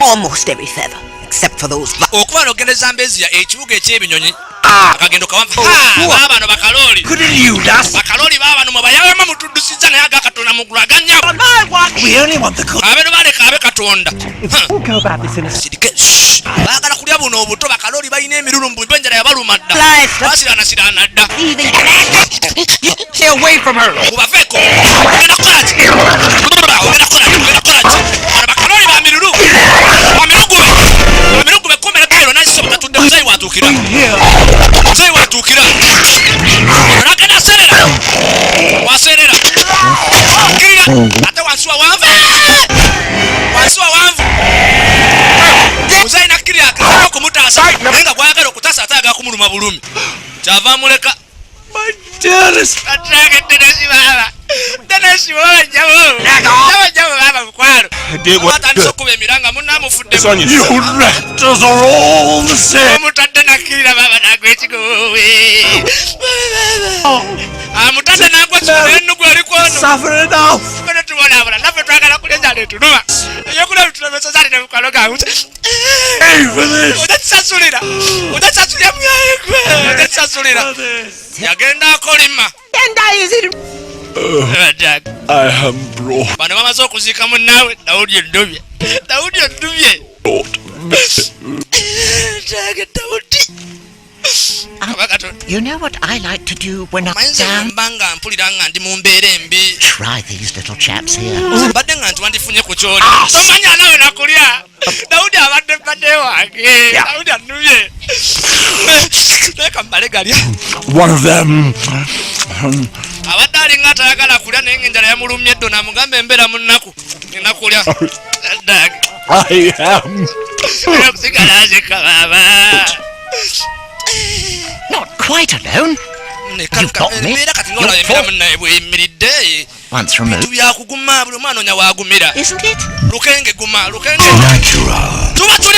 almost every feather, except for those. Okuba logende Zambezia ekibuga ekyebinyonyi. Akagendo kawanvu. Baba no bakaloli. Couldn't you, Das? Bakaloli baba no mabayama mutudusizza naye agakatona mugulaganya. We only want the cook. Abeno baleka abe katonda. We'll go about this in a Bagala kulya buno obuto bakaloli balina emirulumbu benjala yabaluma dda. Basirana dda. Stay away from her. Mubafeko. Ogenda kukola ki? Bakaloli ba mirulu. Bamirugu bekomera kairo naso batudde muzayi watukira. Muzayi watukira. Nakena serera. Waserera. Kirira. Ate wansuwa wanvu. Wansuwa wanvu. Muzayi nakirya akako kumutasa. Nenga gwagala okutasa ataga kumuluma bulumi. Kyava muleka. My dearest. Atrage tenesi baba. Tenesi baba jawo. Jawo baba mukwaro. Atandise okuba emiranga munamufudde. You raptors are all the same. Mutadde nakirira baba nagwe kigowe. Mutadde nagwe kigowe alikono. Suffer enough. Bano tubona abula nafe twagala kuleza letunuma. Yokula tulemesa zali ne mukwalo gangu. Hey for this. Odasasulira muyayekwe. Odasasulira. Yagenda akolima. I am brought. Bano bamaze okuziika munnawe Daudi Edobye. You know what I like to do when I'm down? Mbanga mpulira nga ndi mu mbeera embi. Try these little chaps here. Badde nga ntiwandifunye ku kyoli. Tomanya nawe nakulya. Daudi abadde wange. Daudi annumye. Leka mbale galya. One of them. Abadde alinga atayagala kulya naye ng'enjala yamulumye eddo namugambe embeera mu nnaku. Ngenda kulya. I am. Okusigala azeka baba. Not quite alone. You've got me. Once removed. Isn't it? natural?